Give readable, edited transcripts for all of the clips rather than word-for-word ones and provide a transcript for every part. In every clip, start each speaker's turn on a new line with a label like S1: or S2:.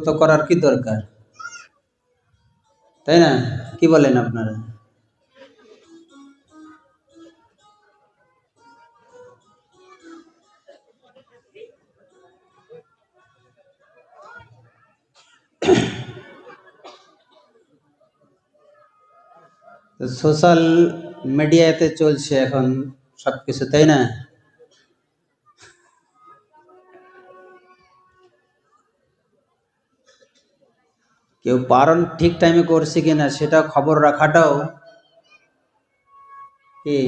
S1: তো করার কি দরকার, তাই না? কি বলেন আপনারা? সোশ্যাল মিডিয়াতে চলছে এখন সবকিছু, তাই না? কেউ পালন ঠিক টাইমে করছে কিনা সেটা খবর রাখাটাও কি,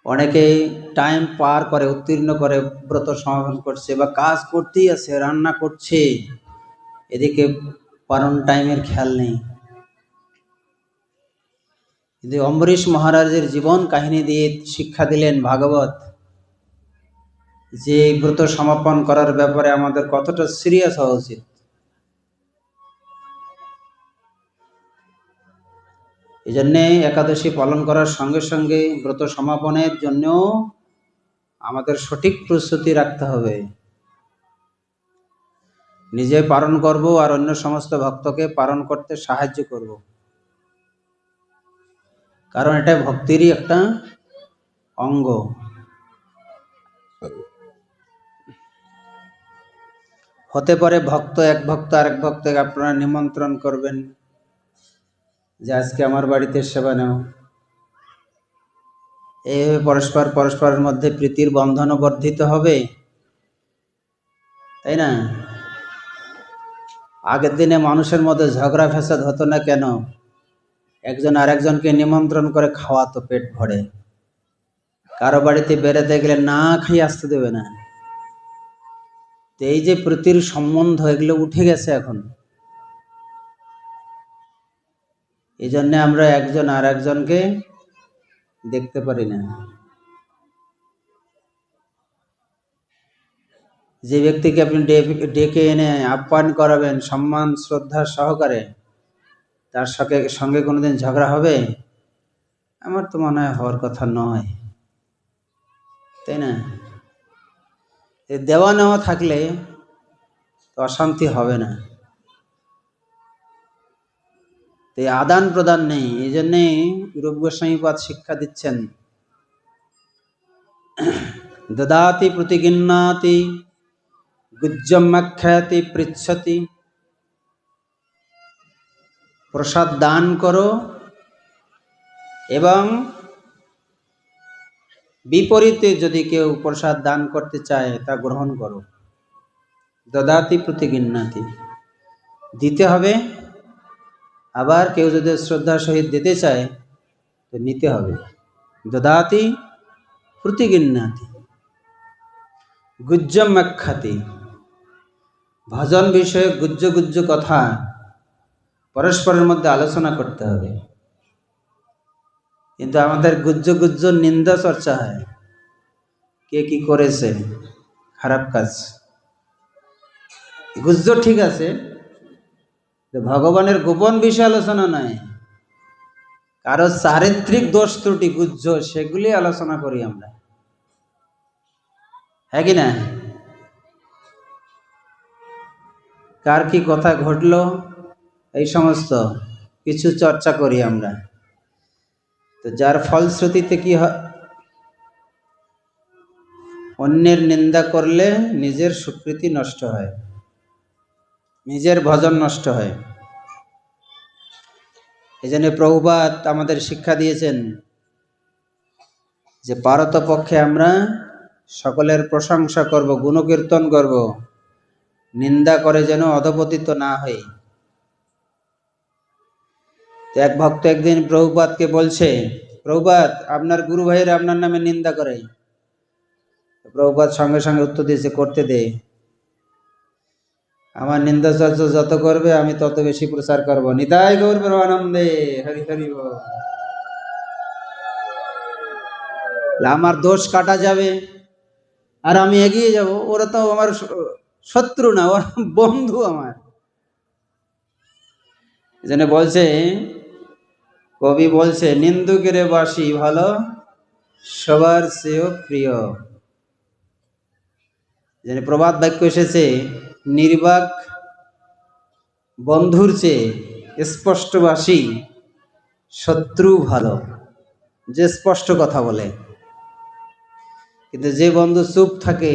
S1: অনেকেই টাইম পার করে, উত্তীর্ণ করে ব্রত সমাপন করছে বা কাজ করতেই আছে, রান্না করছে, এদিকে পালন টাইমের খেয়াল নেই। কিন্তু অম্বরীশ মহারাজের জীবন কাহিনী দিয়ে শিক্ষা দিলেন ভাগবত, যে ব্রত সমাপন করার ব্যাপারে আমাদের কতটা সিরিয়াস হওয়া উচিত। এই জন্যে একাদশী পালন করার সঙ্গে সঙ্গে ব্রত সমাপনের জন্য আমাদের সঠিক প্রস্তুতি রাখতে হবে। নিজে পালন করব আর অন্য সমস্ত ভক্তকে পালন করতে সাহায্য করব, কারণ এটা ভক্তিরই একটা অঙ্গ। হতে পারে ভক্ত এক ভক্ত আরেক ভক্তকে আপনারা নিমন্ত্রণ করবেন যে আজকে আমার বাড়িতে সেবা নাও, এইভাবে পরস্পরের মধ্যে প্রীতির বন্ধনও বর্ধিত হবে, তাই না? আগের দিনে মানুষের মধ্যে ঝগড়া ফ্যাসাদ হতো না কেন? একজন আরেকজনকে নিমন্ত্রণ করে খাওয়াতো পেট ভরে। কারো বাড়িতে বেড়াতে গেলে না খাইয়ে আসতে দেবে না। এই যে প্রীতির সম্বন্ধ, এগুলো উঠে গেছে এখন। এই জন্য আমরা একজন আর একজনকে দেখতে পারি না। যে ব্যক্তিকে আপনি ডেকে এনে আপ্যায়ন করাবেন সম্মান শ্রদ্ধা সহকারে, তার সঙ্গে কোনোদিন ঝগড়া হবে? আমার তো মনে হয় হওয়ার কথা নয়, তাই না? দেওয়া নেওয়া থাকলে তো অশান্তি হবে না। এই আদান প্রদান নেই, এই জন্যেই রূপ গোস্বামীপাদ শিক্ষা দিচ্ছেন, দদাতি প্রতিগৃহ্ণাতি গুজ্জমাখ্যাতি পৃচ্ছতি। প্রসাদ দান করো এবং বিপরীতে যদি কেউ প্রসাদ দান করতে চায় তা গ্রহণ করো। দদাতি প্রতিগৃহ্ণাতি, দিতে হবে, আবার কেউ যদি শ্রদ্ধার সহিত দিতে চায় তো নিতে হবে। দদাতি প্রতিগৃহ্ণাতি গুজ্জমাখ্যাতি, ভজন বিষয়ে গুজ্জ কথা পরস্পরের মধ্যে আলোচনা করতে হবে। কিন্তু আমাদের গুজ্জ নিন্দা চর্চা হয়, কে কি করেছে, খারাপ কাজ। গুজ্জ ঠিক আছে, ভগবানের গোপন বিষয় আলোচনা নয়, কারো চারিত্রিক দোষ ত্রুটি গুজ্জ, সেগুলি আলোচনা করি আমরা, হ্যাঁ কি না? কার কি কথা ঘটলো, এই সমস্ত কিছু চর্চা করি আমরা। তো যার ফলশ্রুতিতে কি হয়, অন্যের নিন্দা করলে নিজের স্বীকৃতি নষ্ট হয়, নিজের ভজন নষ্ট হয়। এই জন্য প্রভুপাদ আমাদের শিক্ষা দিয়েছেন যে পারতপক্ষে আমরা সকলের প্রশংসা করব, গুণকীর্তন করব, নিন্দা করে যেন অধপতিত না হই। এক ভক্ত একদিন প্রভুপাদকে বলছে, প্রভুপাদ আপনার গুরু ভাইয়েরা আপনার নামে নিন্দা করে। প্রভুপাদ সঙ্গে সঙ্গে উত্তর দিয়েছে, করতে দে, আমার নিন্দা চর্চা যত করবে আমি তত বেশি প্রচার করব। নিতাই গৌর প্রেমানন্দে, হরি হরি বল। আমার দোষ কাটা যাবে আর আমি এগিয়ে যাব, ওরা তো আমার শত্রু না, ওরা বন্ধু আমার। এজন্য বলছে, কবি বলছে, নিন্দুকের বাসি ভালো সবার চেয়েও প্রিয়। যেন প্রবাদ বাক্য এসেছে, নির্বাক বন্ধুর চেয়ে স্পষ্টভাষী শত্রু ভালো, যে স্পষ্ট কথা বলে। কিন্তু যে বন্ধু চুপ থাকে,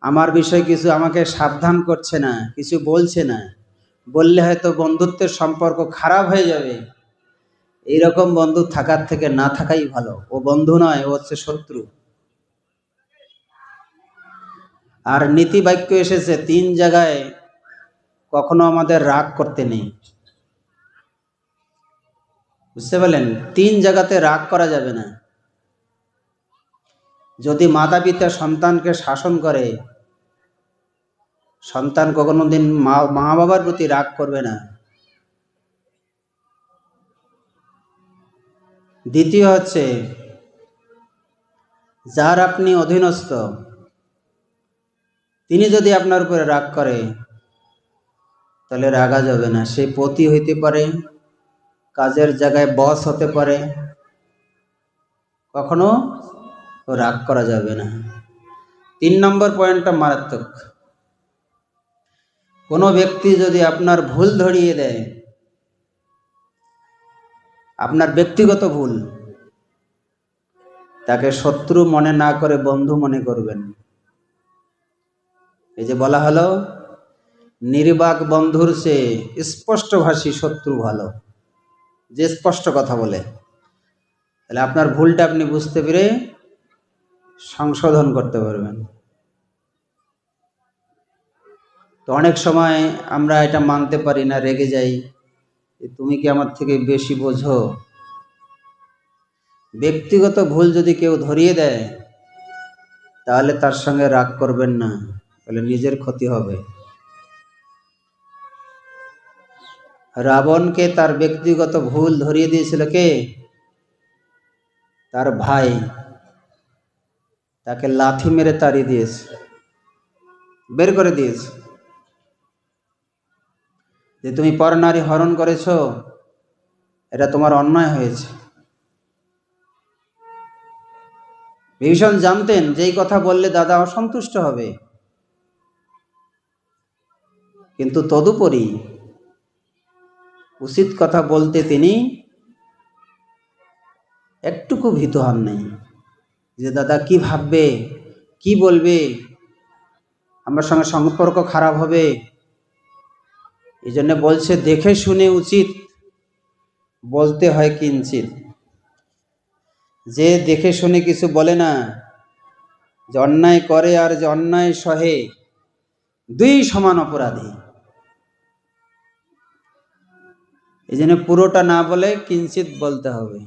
S1: আমার বিষয়ে কিছু আমাকে সাবধান করছে না, কিছু বলছে না, বললে হয়তো বন্ধুত্বের সম্পর্ক খারাপ হয়ে যাবে, এইরকম বন্ধু থাকার থেকে না থাকাই ভালো। ও বন্ধু নয়, ও হচ্ছে শত্রু। আর নীতি বাক্য এসেছে 3 জায়গায় কখনো আমাদের রাগ করতে নেই। বুঝতে পারলেন? 3 জায়গাতে রাগ করা যাবে না। যদি মাতা পিতা সন্তানকে শাসন করে, সন্তান কখনো দিন মা বাবার প্রতি রাগ করবে না। দ্বিতীয় হচ্ছে, যার আপনি অধীনস্থ, তিনি যদি আপনার উপরে রাগ করে, তাহলে রাগা যাবে না। সে পতি হইতে পারে, কাজের জায়গায় বস হতে পারে, কখনো রাগ করা যাবে না। 3 নম্বর পয়েন্টটা মারাত্মক। কোনো ব্যক্তি যদি আপনার ভুল ধরিয়ে দেয়, আপনার ব্যক্তিগত ভুল, তাকে শত্রু মনে না করে বন্ধু মনে করবেন। এই যে বলা হলো, নির্বাক বন্ধুর চেয়ে স্পষ্টভাষী শত্রু ভালো, যে স্পষ্ট কথা বলে। তাহলে আপনার ভুলটা আপনি বুঝতে পেরে সংশোধন করতে পারবেন। তো অনেক সময় আমরা এটা মানতে পারি না, রেগে যাই, তুমি কি আমার থেকে বেশি বোঝো। ব্যক্তিগত ভুল যদি কেউ ধরিয়ে দেয়, তাহলে তার সঙ্গে রাগ করবেন না, তাহলে নিজের ক্ষতি হবে। রাবণকে তার ব্যক্তিগত ভুল ধরিয়ে দিয়েছিল কে? তার ভাই। তাকে লাথি মেরে তাড়িয়ে দিয়েছে, বের করে দিয়েছে, যে তুমি পরনারী হরণ করেছো, এটা তোমার অন্যায় হয়েছে। বিভীষণ জানতেন যে এই কথা বললে দাদা অসন্তুষ্ট হবে, কিন্তু তদুপরি উচিত কথা বলতে তিনি একটুকু ভীত হন নাই, যে দাদা কি ভাববে, কি বলবে, আমার সঙ্গে সম্পর্ক খারাপ হবে। এই জন্য বলছে, দেখে শুনে উচিত বলতে হয় কিঞ্চিত। যে দেখে শুনে কিছু বলে না, যে অন্যায় করে আর যে অন্যায় সহে, দুই সমান অপরাধী। এই জন্য পুরোটা না বলে কিঞ্চিত বলতে হবে।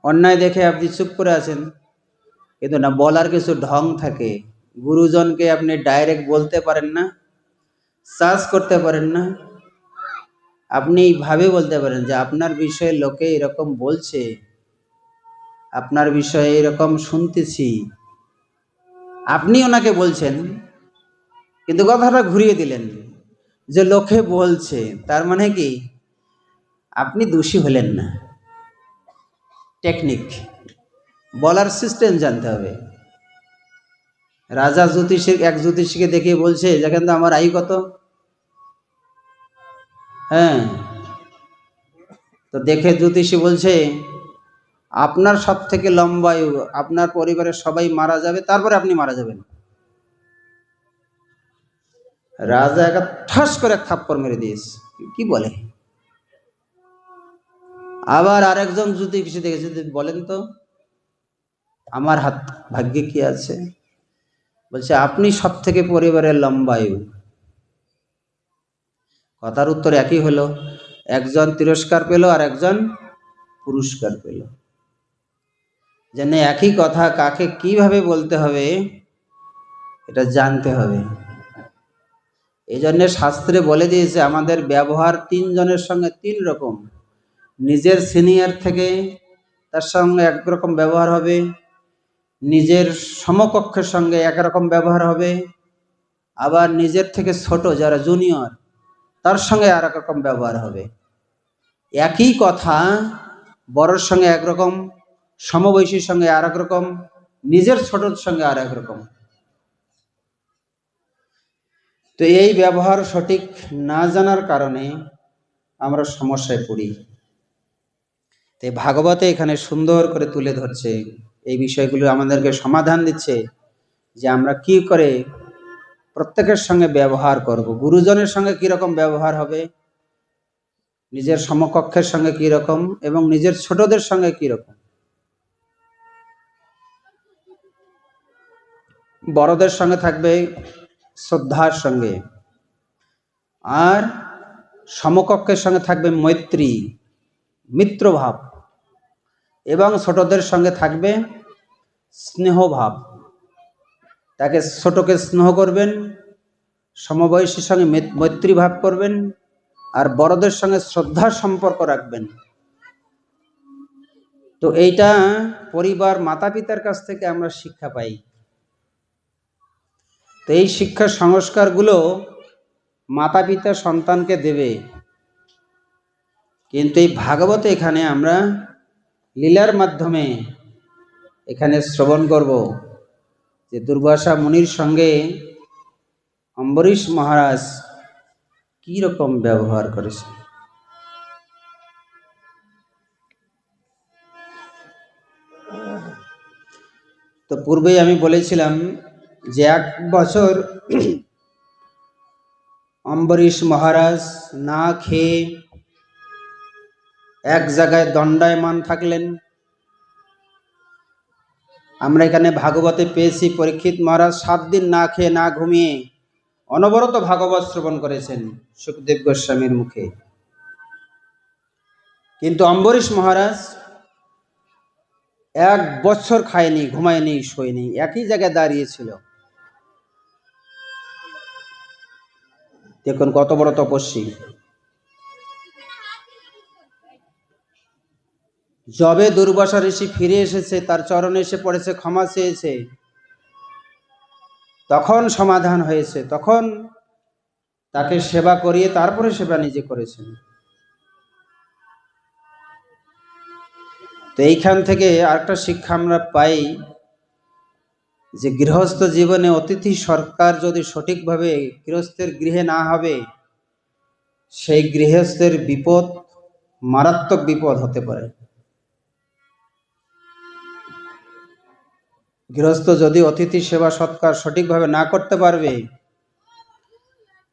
S1: অন্যায় দেখে আপনি চুপ করে আছেন, কিন্তু না, বলার কিছু ঢং থাকে। গুরুজনকে আপনি ডাইরেক্ট বলতে পারেন না, সার্চ করতে পারেন না। আপনি এইভাবে বলতে পারেন যে আপনার বিষয়ে লোকে এরকম বলছে, আপনার বিষয়ে এরকম শুনতেছি, আপনি ওনাকে বলছেন, কিন্তু কথাটা ঘুরিয়ে দিলেন যে লোকে বলছে, তার মানে কি আপনি দোষী হলেন না। টেকনিক, বলার সিস্টেম জানতে হবে। রাজা এক জ্যোতিষীকে দেখে বলছে, যেখান তো আমার আয়ু কত, হ্যাঁ, তো দেখে জ্যোতিষী বলছে, আপনার সব থেকে লম্বা আয়ু, আপনার পরিবারের সবাই মারা যাবে, তারপরে আপনি মারা যাবেন। রাজা একটা ঠাস করে এক থাপ্পড় মেরে দিয়েছে। কি বলে? আবার আরেকজন জ্যোতিষী দেখেছে, বলেন তো আমার হাত ভাগ্যে কি আছে? বলছে, আপনি সব থেকে পরিবারের লম্বা আয়ু। কথার উত্তর একই হলো, একজন তিরস্কার পেল আর একজন পুরস্কার পেল। যেন একই কথা কাকে কিভাবে বলতে হবে এটা জানতে হবে। এই জন্য শাস্ত্রে বলে দিয়েছে, আমাদের ব্যবহার 3 জনের সঙ্গে 3 রকম। নিজের সিনিয়র থেকে তার সঙ্গে একরকম ব্যবহার হবে, নিজের সমকক্ষের সঙ্গে একরকম ব্যবহার হবে, আবার নিজের থেকে ছোট যারা জুনিয়র তার সঙ্গে আর এক রকম ব্যবহার হবে। একই কথা বড়োর সঙ্গে একরকম, সমবয়সীর সঙ্গে আর এক রকম, নিজের ছোটর সঙ্গে আর এক রকম। তো এই ব্যবহার সঠিক না জানার কারণে আমরা সমস্যায় পড়ি। তাই ভাগবতে এখানে সুন্দর করে তুলে ধরছে এই বিষয়গুলো, আমাদেরকে সমাধান দিচ্ছে যে আমরা কি করে প্রত্যেকের সঙ্গে ব্যবহার করব, গুরুজনের সঙ্গে কীরকম ব্যবহার হবে, নিজের সমকক্ষের সঙ্গে কীরকম, এবং নিজের ছোটদের সঙ্গে কীরকম, বড়দের সঙ্গে থাকবে শ্রদ্ধার সঙ্গে, আর সমকক্ষের সঙ্গে থাকবে মৈত্রী, মিত্রভাব, এবং ছোটদের সঙ্গে থাকবে স্নেহভাব। তাকে ছোটকে স্নেহ করবেন, সমবয়সীর সঙ্গে মৈত্রীভাব করবেন, আর বড়দের সঙ্গে শ্রদ্ধার সম্পর্ক রাখবেন। তো এইটা পরিবার, মাতা পিতার কাছ থেকে আমরা শিক্ষা পাই। তো এই শিক্ষার সংস্কারগুলো মাতা পিতা সন্তানকে দেবে, কিন্তু এই ভাগবতে এখানে আমরা লীলার মাধ্যমে এখানে শ্রবণ করব যে দুর্বাসা মুনির সঙ্গে অম্বরীশ মহারাজ কি রকম ব্যবহার করেছে। তো পূর্বেই আমি বলেছিলাম যে 1 বছর অম্বরীশ মহারাজ না খেয়ে এক জায়গায় দণ্ডায়মান থাকলেন। আমরা এখানে ভাগবতে পেয়েছি পরীক্ষিত মহারাজ 7 দিন না খেয়ে না ঘুমিয়ে অনবরত ভাগবত শ্রবণ করেছেন সুখদেব গোস্বামীর মুখে। কিন্তু অম্বরীশ মহারাজ 1 বছর খায়নি, ঘুমায়নি, শোয়নি, একই জায়গায় দাঁড়িয়েছিল। দেখুন কত বড় তপস্বী। যবে দুর্বাসা ঋষি ফিরে এসেছে, তার চরণে এসে পড়েছে, ক্ষমা চেয়েছে, তখন সমাধান হয়েছে, তখন তাকে সেবা করিয়ে তারপরে সেবা নিজে করেছেন। তো এইখান থেকে আরেকটা শিক্ষা আমরা পাই যে গৃহস্থ জীবনে অতিথি সৎকার যদি সঠিকভাবে গৃহস্থের গৃহে না হবে, সেই গৃহস্থের বিপদ, মারাত্মক বিপদ হতে পারে। গৃহস্থ যদি অতিথি সেবা সৎকার সঠিকভাবে না করতে পারবে,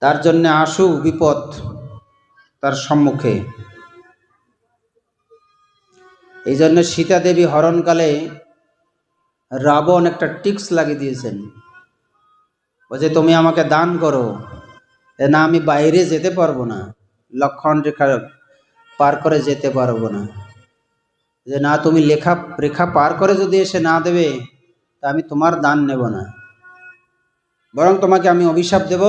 S1: তার জন্য আশু বিপদ তার সম্মুখে। এই জন্য সীতা দেবী হরণকালে রাবণ একটা টিক্স লাগিয়ে দিয়েছেন, বলছে তুমি আমাকে দান করো, না আমি বাইরে যেতে পারবো না, লক্ষণ রেখা পার করে যেতে পারবো না, যে না তুমি রেখা পার করে যদি এসে না দেবে তা আমি তোমার দান নেব না, বরং তোমাকে আমি অভিশাপ দেব,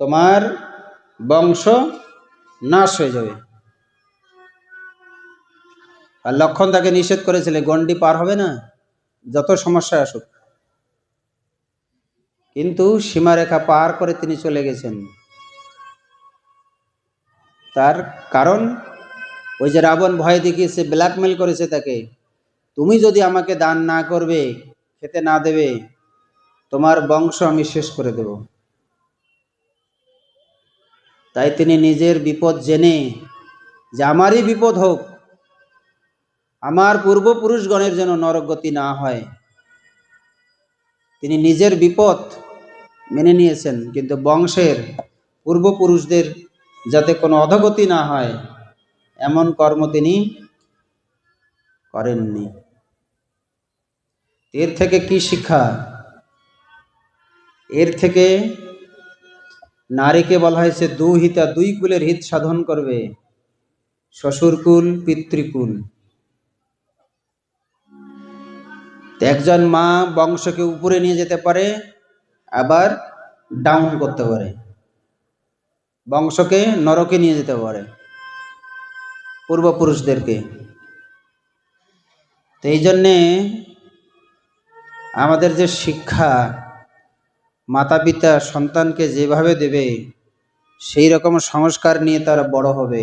S1: তোমার বংশ নাশ হয়ে যাবে। আর লক্ষণ তাকে নিষেধ করেছিল, গণ্ডি পার হবে না, যত সমস্যা আসুক। কিন্তু সীমারেখা পার করে তিনি চলে গেছেন। তার কারণ ওই যে রাবণ ভয় দেখিয়েছে, ব্ল্যাকমেল করেছে তাকে, তুমি যদি আমাকে দান না করবে, খেতে না দেবে, তোমার বংশ আমি শেষ করে দেব। তাই তিনি নিজের বিপদ জেনে যে আমারই বিপদ হোক, আমার পূর্বপুরুষগণের যেন নরকগতি না হয়, তিনি নিজের বিপদ মেনে নিয়েছেন, কিন্তু বংশের পূর্বপুরুষদের যাতে কোনো অধোগতি না হয় এমন কর্ম তিনি করেননি। এর থেকে কি শিক্ষা? এর থেকে নারীকে বলা হয়েছে দুহিতা, 2 কুলের হিত সাধন করবে, শ্বশুরকুল, পিতৃকুল। একজন মা বংশকে উপরে নিয়ে যেতে পারে, আবার ডাউন করতে পারে, বংশকে নরকে নিয়ে যেতে পারে, পূর্বপুরুষদেরকে। তো এই জন্যে আমাদের যে শিক্ষা, মাতা পিতা সন্তানকে যেভাবে দেবে সেই রকম সংস্কার নিয়ে তারা বড় হবে।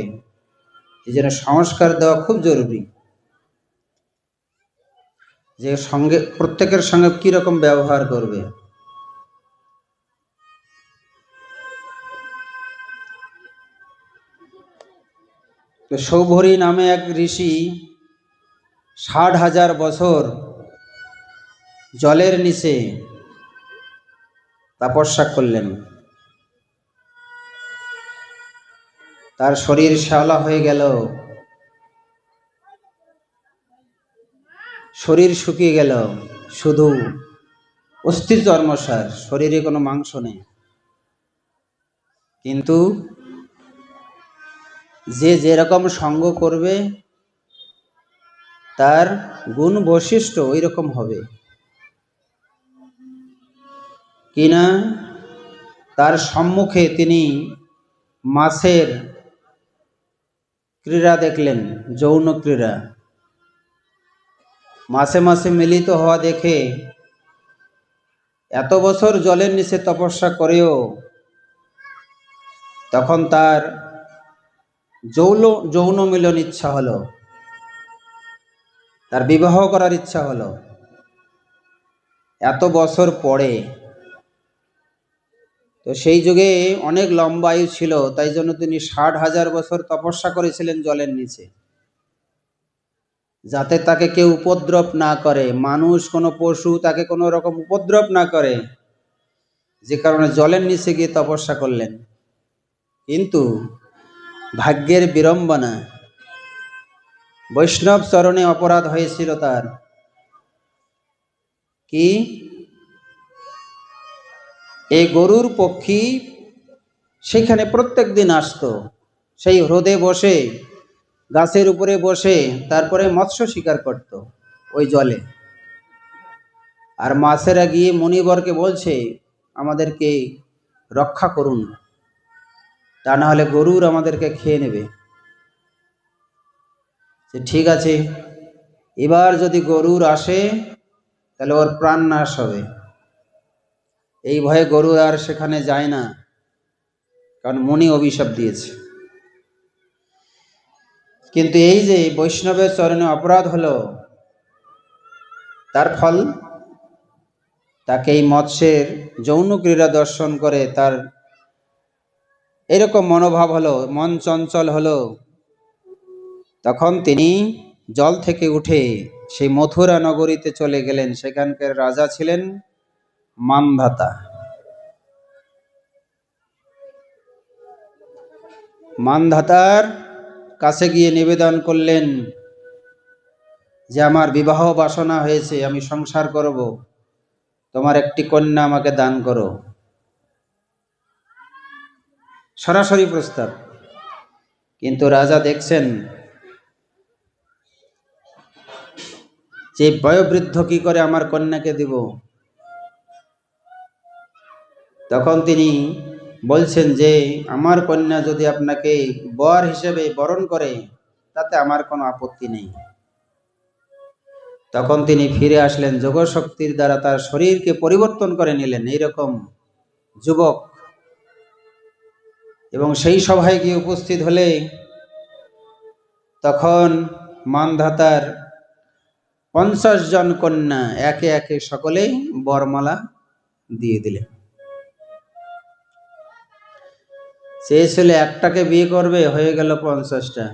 S1: এই জন্য সংস্কার দেওয়া খুব জরুরি, যে সঙ্গে প্রত্যেকের সঙ্গে কীরকম ব্যবহার করবে। তো সৌভরী নামে এক ঋষি 60,000 বছর জলের নিচে তপস্যা করলেন। তার শরীর শ্যাওলা হয়ে গেল, শরীর শুকিয়ে গেল, শুধু অস্থি চর্মসার, শরীরে কোনো মাংস নেই। কিন্তু যে যেরকম সঙ্গ করবে তার গুণ বৈশিষ্ট্য ওই রকম হবে কিনা। তার সম্মুখে তিনি মাছের ক্রীড়া দেখলেন, যৌন ক্রীড়া। মাছে মাছে মিলিত হওয়া দেখে এত বছর জলের নিচে তপস্যা করেও তখন তার যৌন মিলন ইচ্ছা হলো, তার বিবাহ করার ইচ্ছা হলো। এত বছর পরে, তো সেই যুগে অনেক লম্বা আয়ু ছিল, তাই জন্য তিনি 60,000 বছর তপস্যা করেছিলেন জলের নিচে, যাতে তাকে কেউ উপদ্রব না করে, মানুষ কোনো পশু তাকে কোনো রকম উপদ্রব না করে, যে কারণে জলের নিচে গিয়ে তপস্যা করলেন। কিন্তু ভাগ্যের বিড়ম্বনা, বৈষ্ণব চরণে অপরাধ হয়েছিল তার। কি? এই গরুর পক্ষী সেখানে প্রত্যেক দিন আসতো, সেই হ্রদে বসে, গাছের উপরে বসে তারপরে মৎস্য শিকার করত ওই জলে। আর মাছেরা গিয়ে মুনিবরকে বলছে, আমাদেরকে রক্ষা করুন, তা না হলে গরুর আমাদেরকে খেয়ে নেবে। ঠিক আছে, এবার যদি গরুর আসে তাহলে ওর প্রাণ নাশ হবে। এই ভয়ে গরু আর সেখানে যায় না, কারণ মুনি অভিশাপ দিয়েছে। কিন্তু এই যে বৈষ্ণবের চরণে অপরাধ হলো, তার ফল তাকে এই মৎস্যের যৌন ক্রীড়া দর্শন করে তার এরকম মনোভাব হলো, মন চঞ্চল হলো। তখন তিনি জল থেকে উঠে সেই মথুরা নগরীতে চলে গেলেন। সেখানকার রাজা ছিলেন মান্ধাতা। মান্ধাতার কাছে গিয়ে নিবেদন করলেন যে আমার বিবাহ বাসনা হয়েছে, আমি সংসার করব, তোমার একটি কন্যা আমাকে দান করো। সরাসরি প্রস্তাব। কিন্তু রাজা দেখছেন যে বয়োবৃদ্ধ কি করে আমার কন্যাকে দিব। তখন তিনি বলছেন যে আমার কন্যা যদি আপনাকে বর হিসেবে বরণ করে তাতে আমার কোনো আপত্তি নেই। তখন তিনি ফিরে আসলেন, যোগশক্তির দ্বারা তার শরীরকে পরিবর্তন করে নিলেন এইরকম যুবক, এবং সেই সভায় গিয়ে উপস্থিত হলে তখন মানধাতার 50 জন কন্যা একে একে সকলেই বরমালা দিয়ে দিলেন। চেয়েছিল একটাকে বিয়ে করবে, হয়ে গেল 50টা,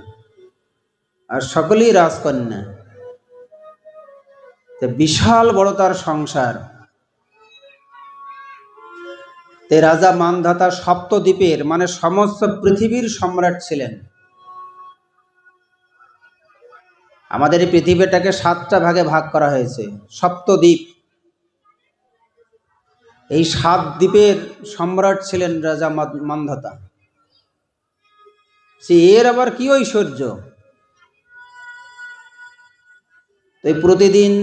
S1: আর সকলেই রাজকন্যা। বিশাল বড় তার সংসার। তে রাজা মানধাতা সপ্তদ্বীপের মানে সমস্ত পৃথিবীর সম্রাট ছিলেন। আমাদের এই পৃথিবীটাকে 7টা ভাগে ভাগ করা হয়েছে, সপ্তদ্বীপ। এই 7 দ্বীপের সম্রাট ছিলেন রাজা মানধাতা। সে এর আবার কি ঐশ্বর্য! তাই প্রতিদিন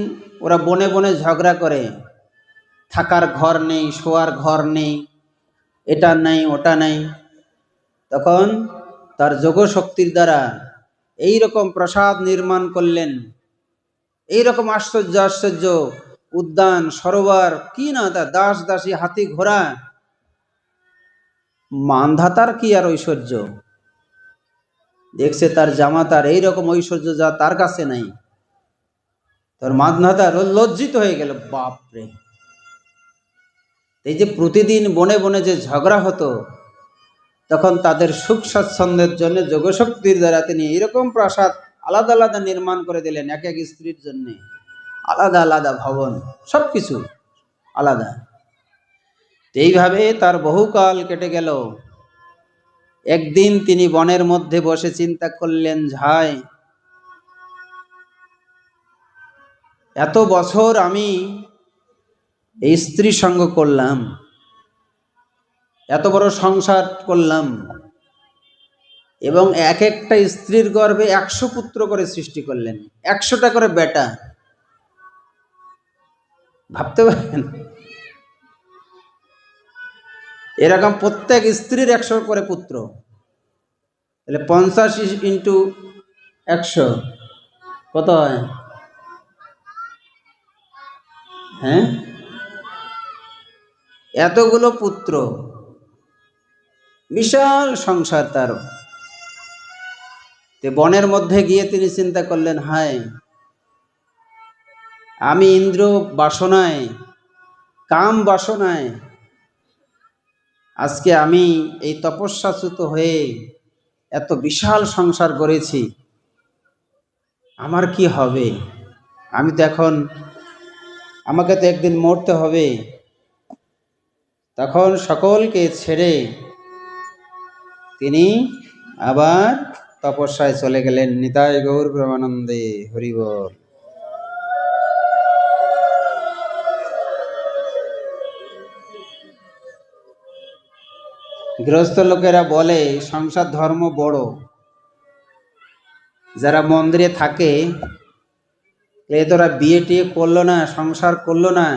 S1: ওরা বনে বনে ঝগড়া করে, থাকার ঘর নেই, শোয়ার ঘর নেই, এটা নেই ওটা নেই। তখন তার যোগশক্তির দ্বারা এই রকম প্রাসাদ নির্মাণ করলেন, এই রকম আশ্চর্য আশ্চর্য উদ্যান সরোবর, কি না তা, দাস দাসী, হাতি ঘোড়া। মানধাতার কি আর ঐশ্বর্য! দেখছে তার জামাতার এইরকম ঐশ্বর্য যা তার কাছে নাই। তার মানধাতা লজ্জিত হয়ে গেল, বাপরে! এই যে প্রতিদিন বনে বনে যে ঝগড়া হতো, তখন তাদের সুখ স্বাচ্ছন্দ্যের জন্য যোগশক্তির দ্বারা তিনি এরকম প্রাসাদ আলাদা আলাদা নির্মাণ করে দিলেন, এক এক স্ত্রীর জন্য আলাদা আলাদা ভবন, সব কিছু আলাদা। এইভাবে তার বহুকাল কেটে গেল। একদিন তিনি বনের মধ্যে বসে চিন্তা করলেন, ভাই, এত বছর আমি এই স্ত্রী সঙ্গ করলাম, এত বড় সংসার করলাম, এবং এক একটা স্ত্রীর গর্ভে 100 পুত্র করে সৃষ্টি করলেন, 100টা করে বেটা। ভাবতে পারেন, এরকম প্রত্যেক স্ত্রীর 100 করে পুত্র, তাহলে 50 ইন্টু 100 কত হয়? হ্যাঁ, এতগুলো পুত্র, বিশাল সংসার তার। বনের মধ্যে গিয়ে তিনি চিন্তা করলেন, হায়, আমি ইন্দ্র বাসনায়, কাম বাসনায় আজকে আমি এই তপস্যাচ্যুত হয়ে এত বিশাল সংসার গড়েছি, আমার কি হবে? আমি তো এখন, আমাকে তো একদিন মরতে হবে। তখন সকলকে ছেড়ে তিনি আবার তপস্যায় চলে গেলেন। নিতাই গৌর প্রেমানন্দে, হরি বল। গৃহস্থ লোকেরা বলে সংসার ধর্ম বড়, যারা মন্দিরে থাকে তোরা বিয়ে টিয়ে করলো না, সংসার করলো না,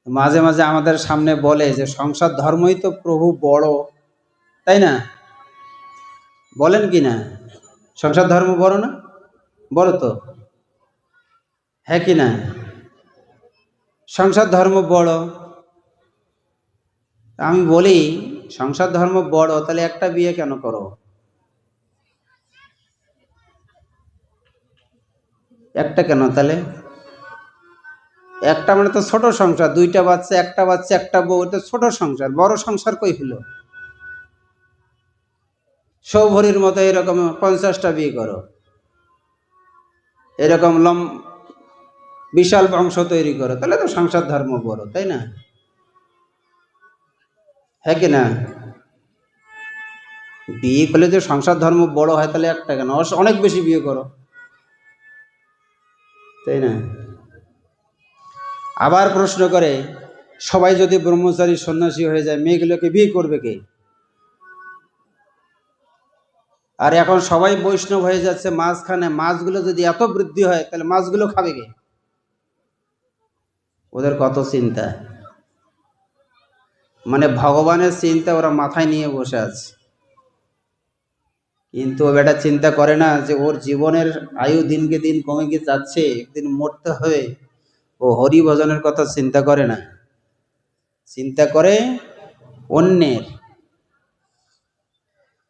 S1: মাঝে মাঝে আমাদের সামনে বলে যে সংসার ধর্মই তো প্রভু বড়, তাই না? বলেন কি না? সংসার ধর্ম বড় না? বড় তো, হ্যাঁ কি না? সংসার ধর্ম বড়। আমি বলি, সংসার ধর্ম বড়, তাহলে একটা বিয়ে কেন করো? একটা কেন তাহলে? একটা মানে তো ছোট সংসার, 2টা বাচ্চা, একটা বাচ্চা, একটা বউ, এটা ছোট সংসার। বড় সংসার কই হলো? সৌভরির মতো এরকম 50টা বিয়ে করো, এরকম বিশাল বংশ তৈরি করো, তাহলে তো সংসার ধর্ম বড়, তাই না? হ্যাঁ কি না? বিয়ে করলে যে সংসার ধর্ম বড় হয়, তাহলে একটা কেন, অনেক বেশি বিয়ে করো, তাই না? আবার প্রশ্ন করে, সবাই যদি ব্রহ্মচারী সন্ন্যাসী হয়ে যায়, মেয়েগুলোকে বিয়ে করবে কে? আর এখন সবাই বৈষ্ণব হয়ে যাচ্ছে, মাছখানে মাছগুলো যদি এত বৃদ্ধি হয়, তাহলে মাছগুলো খাবে কে? ওদের কত চিন্তা, মানে ভগবানের চিন্তা ওরা মাথায় নিয়ে বসে আছে, কিন্তু ও বেটা চিন্তা করে না যে ওর জীবনের আয়ু দিনকে দিন কমে গিয়ে যাচ্ছে, একদিন মরতে হবে। ও হরি ভজনের কথা চিন্তা করে না, চিন্তা করে অন্যের।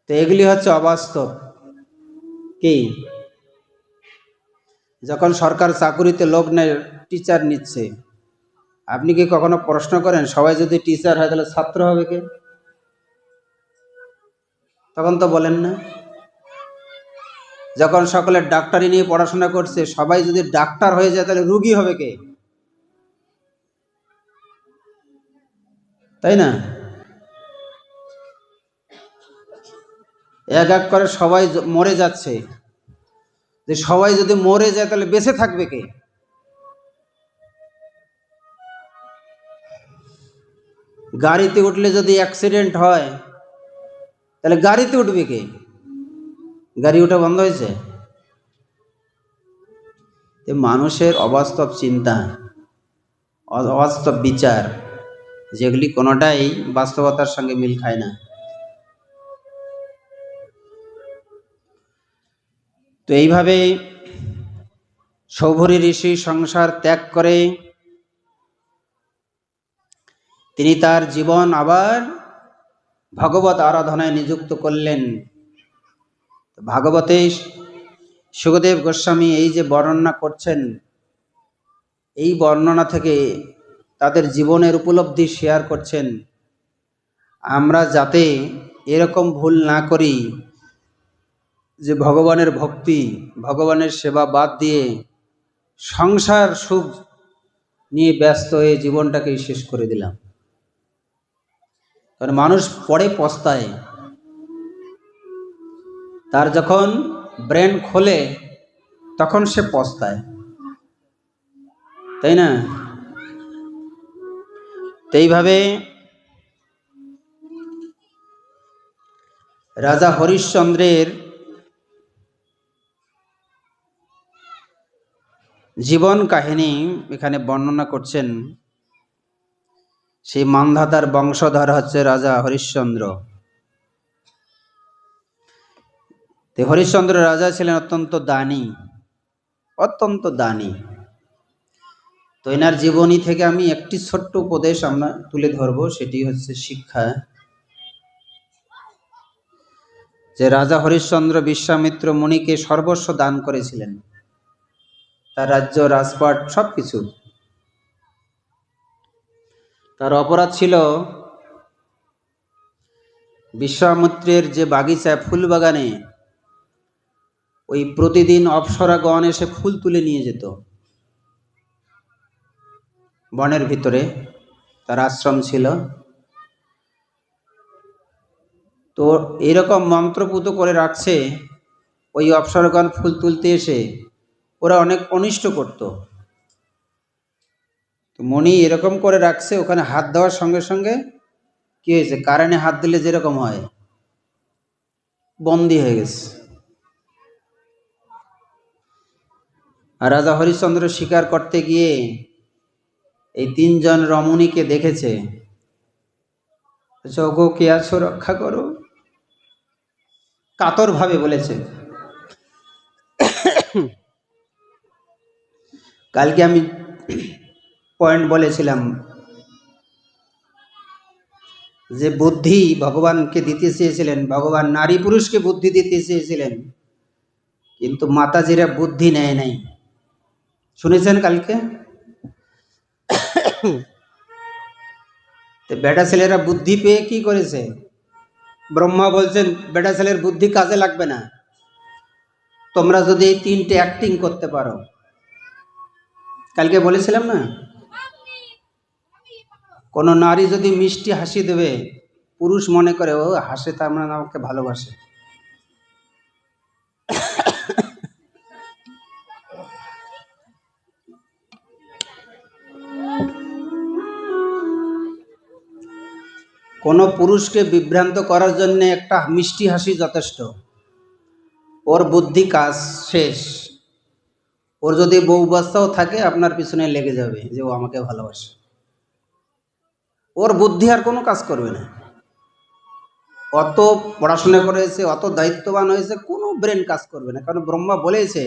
S1: তো এগুলি হচ্ছে অবাস্তব। কি, যখন সরকার চাকুরিতে লোক নেয়, টিচার নিচ্ছে, আপনি কি কখনো প্রশ্ন করেন সবাই যদি টিচার হয় তাহলে ছাত্র হবে কে? তখন তো বলেন না। যখন সকলে ডাক্তারি নিয়ে পড়াশোনা করছে, সবাই যদি ডাক্তার হয়ে যায় তাহলে রুগী হবে কে? তাই না? এক এক করে সবাই মরে যাচ্ছে, যে সবাই যদি মরে যায় তাহলে বেঁচে থাকবে কে? গাড়িতে উঠলে যদি অ্যাক্সিডেন্ট হয়, তাহলে গাড়িতে উঠবে কে? গাড়ি ওঠা বন্ধ হয়েছে। মানুষের অবাস্তব চিন্তা, অবাস্তব বিচার, যেগুলি কোনোটাই বাস্তবতার সঙ্গে মিল খায় না। তো এইভাবে সৌভরী ঋষি সংসার ত্যাগ করে তিনি তার জীবন আবার ভগবত আরাধনায় নিযুক্ত করলেন। ভাগবতে সুখদেব গোস্বামী এই যে বর্ণনা করছেন, এই বর্ণনা থেকে তাদের জীবনের উপলব্ধি শেয়ার করছেন। আমরা যাতে এরকম ভুল না করি যে ভগবানের ভক্তি, ভগবানের সেবা বাদ দিয়ে সংসার সুখ নিয়ে ব্যস্ত হয়ে জীবনটাকেই শেষ করে দিলাম। কারণ মানুষ পরে পস্তায়, তার যখন ব্রেন খোলে তখন সে পস্তায়, তাই না? তো এইভাবে রাজা হরিশ্চন্দ্রের জীবন কাহিনী এখানে বর্ণনা করছেন। সেই মান্ধাতার বংশধর হচ্ছে রাজা হরিশ্চন্দ্র। তো হরিশ্চন্দ্র রাজা ছিলেন অত্যন্ত দানী, অত্যন্ত দানী। তো এনার জীবনী থেকে আমি একটি ছোট্ট উপদেশ আমরা তুলে ধরবো, সেটি হচ্ছে শিক্ষা। যে রাজা হরিশ্চন্দ্র বিশ্বামিত্র মুনিকে সর্বস্ব দান করেছিলেন, তার রাজ্য, রাজপাট, সবকিছু। তার অপরাধ ছিল বিশ্বামিত্রের যে বাগিচা, ফুল বাগানে ওই প্রতিদিন অপ্সরাগণ এসে ফুল তুলে নিয়ে যেত। বনের ভিতরে তার আশ্রম ছিল। তো এরকম মন্ত্রপুত করে রাখছে, ওই অপ্সরাগণ ফুল তুলতে এসে ওরা অনেক অনিষ্ট করত। তো মণি এরকম করে রাখছে, ওখানে হাত দেওয়ার সঙ্গে সঙ্গে কি হয়েছে, কারেন্টে হাত দিলে যেরকম হয়, বন্দী হয়ে গেছে। আর রাজা হরিশ্চন্দ্র শিকার করতে গিয়ে এই তিনজন রমণীকে দেখেছে। ওগো কে আছো, রক্ষা করো, কাতর ভাবে বলেছে। কালকে আমি পয়েন্ট বলেছিলাম যে বুদ্ধি ভগবানকে দিতে চেয়েছিলেন, ভগবান নারী পুরুষকে বুদ্ধি দিতে চেয়েছিলেন, কিন্তু মাতাজিরা বুদ্ধি নেয় নাই। শুনেছেন কালকে? বেটা ছেলেরা বুদ্ধি পেয়ে কি করেছে? ব্রহ্মা বলছেন বেটা ছেলের বুদ্ধি কাজে লাগবে না, তোমরা যদি এই তিনটে অ্যাক্টিং করতে পারো। কালকে বলেছিলাম না, কোনো নারী যদি মিষ্টি হাসি দেবে, পুরুষ মনে করে ও হাসে, তার মানে আমাকে ভালোবাসে। কোনো পুরুষকে বিভ্রান্ত করার জন্য একটা মিষ্টি হাসি যথেষ্ট, ওর বুদ্ধি কাজ শেষ। ওর যদি বউ বাচ্চাও থাকে, আপনার পিছনে লেগে যাবে যে ও আমাকে ভালোবাসে। ওর বুদ্ধি আর কোনো কাজ করবে না। অত পড়াশোনা করেছে, অত দায়িত্ববান হয়েছে, কোনো ব্রেন কাজ করবে না। কারণ ব্রহ্মা বলেছে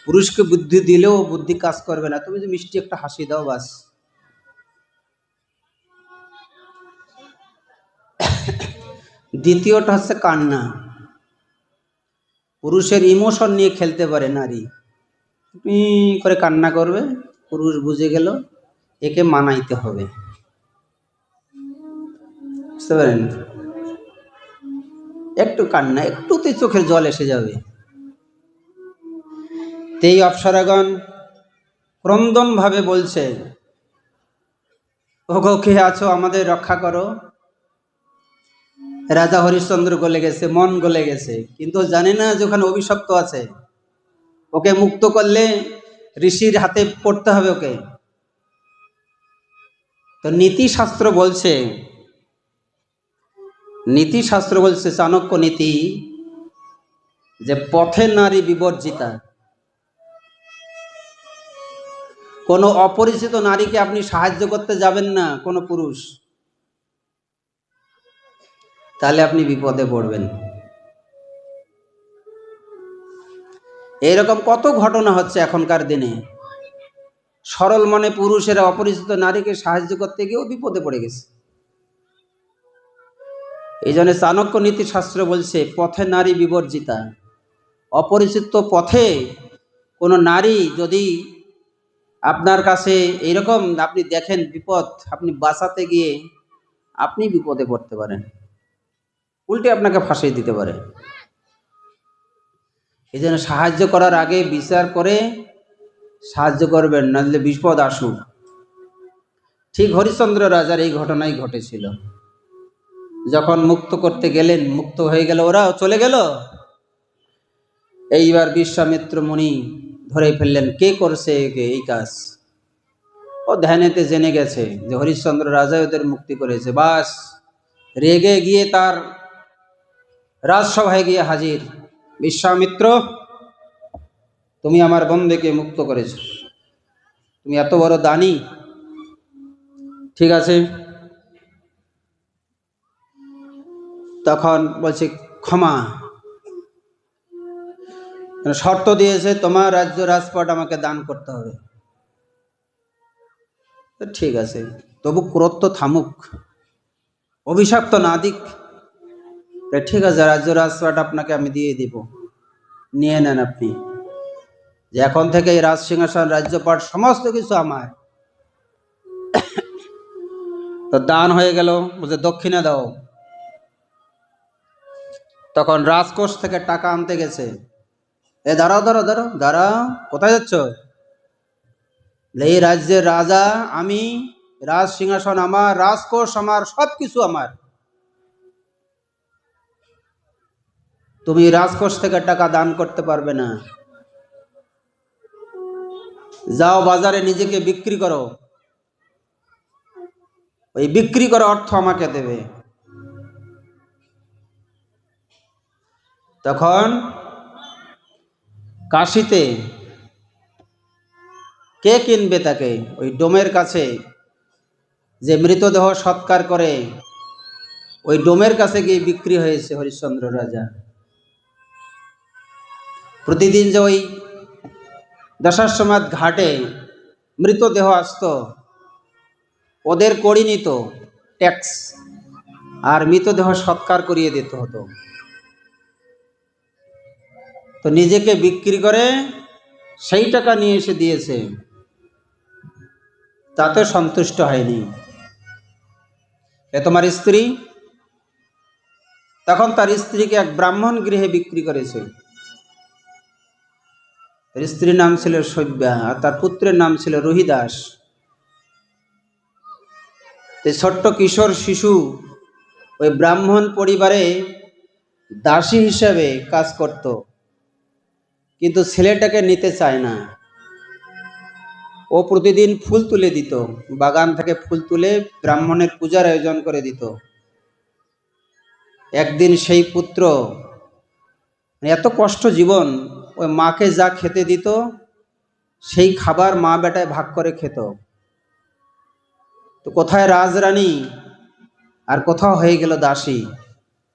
S1: পুরুষকে বুদ্ধি দিলেও বুদ্ধি কাজ করবে না, তুমি যে মিষ্টি একটা হাসি দাও বাস। দ্বিতীয়টা হচ্ছে কান্না। পুরুষের ইমোশন নিয়ে খেলতে পারে নারী, করে কান্না করবে, পুরুষ বুঝে গেল একে মানাইতে হবে। বুঝতে পারেন? একটু কান্না, একটুতে চোখের জল এসে যাবে। এই অপ্সরাগণ ক্রন্দন ভাবে বলছে, ওগো কে আছো, আমাদের রক্ষা করো। রাজা হরিশ্চন্দ্র গলে গেছে, মন গলে গেছে, কিন্তু জানে না যে ওখানে অভিশপ্ত আছে। ওকে মুক্ত করলে ঋষির হাতে পড়তে হবে ওকে। তো নীতিশাস্ত্র বলছে, চাণক্য নীতি, যে পথে নারী বিবর্জিতা। কোনো অপরিচিত নারীকে আপনি সাহায্য করতে যাবেন না, কোনো পুরুষ, তাহলে আপনি বিপদে পড়বেন। এইরকম কত ঘটনা হচ্ছে এখনকার দিনে। সরল মনে পুরুষেরা অপরিচিত নারীকে সাহায্য করতে গিয়েও বিপদে পড়ে গেছে। এই জন্য চাণক্য নীতিশাস্ত্র বলছে পথে নারী বিবর্জিতা। অপরিচিত পথে কোনো নারী যদি আপনার কাছে এইরকম আপনি দেখেন বিপদ, আপনি বাঁচাতে গিয়ে আপনি বিপদে পড়তে পারেন, উল্টে আপনাকে ফাঁসিয়ে দিতে পারে। এই জন্য সাহায্য করার আগে বিচার করে সাহায্য করবেন, নাহলে বিপদ আসুক। ঠিক হরিশ্চন্দ্র রাজার এই ঘটনাই ঘটেছিল। যখন মুক্ত করতে গেলেন, মুক্ত হয়ে গেল, ওরাও চলে গেল। এইবার বিশ্বামিত্র মুনি ধরে ফেললেন কে করছে এই কাজ। ও ধ্যানেতে জেনে গেছে যে হরিশ্চন্দ্র রাজা ওদের মুক্তি করেছে। বাস রেগে গিয়ে তার রাজসভায় গিয়ে হাজির, বিশ্বামিত্র, তুমি আমার বন্দেকে মুক্ত করেছ, তুমি এত বড় দানী, ঠিক আছে। তখন বলছে ক্ষমা, শর্ত দিয়েছে তোমার রাজ্য রাজপাট আমাকে দান করতে হবে। ঠিক আছে, তবু ক্রোধ তো থামুক, অভিশাপ তো না দিক। ঠিক আছে, রাজ্য রাজপাট আপনাকে আমি দিয়ে দিব, নিয়ে নেন আপনি, যে এখন থেকে এই রাজ সিংহাসন রাজ্যপাট সমস্ত কিছু আমার। তো দান হয়ে গেল, বলছে দক্ষিণা দাও। তখন রাজকোষ থেকে টাকা আনতে গেছে। এ দাঁড়াও দাঁড়াও দাঁড়াও দাঁড়াও, কোথায় যাচ্ছ? এই রাজ্যের রাজা আমি, রাজ সিংহাসন আমার, রাজকোষ আমার, সব কিছু আমার। তুমি রাজকোষ থেকে টাকা দান করতে পারবে না। যাও বাজারে নিজেকে বিক্রি করো, ওই বিক্রি করা অর্থ আমাকে দেবে। তখন কাশিতে কে কিনবে তাকে? ওই ডোমের কাছে যে মৃতদেহ সৎকার করে, ওই ডোমের কাছে গিয়ে বিক্রি হয়েছে হরিশ্চন্দ্র রাজা। প্রতিদিন যে ওই দশাশ্বমেধ ঘাটে মৃতদেহ আসত, ওদের করি নিত ট্যাক্স, আর মৃতদেহ সৎকার করিয়ে দিতে হতো। তো নিজেকে বিক্রি করে সেই টাকা নিয়ে এসে দিয়েছে, তাতে সন্তুষ্ট হয়নি। এ তোমার স্ত্রী? তখন তার স্ত্রীকে এক ব্রাহ্মণ গৃহে বিক্রি করেছে। তার স্ত্রীর নাম ছিল সব্যা, আর তার পুত্রের নাম ছিল রোহিদাস। ছোট্ট কিশোর শিশু ওই ব্রাহ্মণ পরিবারে দাসী হিসেবে কাজ করত, কিন্তু ছেলেটাকে নিতে চায় না। ও প্রতিদিন ফুল তুলে দিত, বাগান থেকে ফুল তুলে ব্রাহ্মণের পূজার আয়োজন করে দিত। একদিন সেই পুত্র, এত কষ্ট জীবন, ওই মাকে যা খেতে দিত সেই খাবার মা বেটায় ভাগ করে খেত। তো কোথায় রাজরানী আর কোথাও হয়ে গেল দাসী,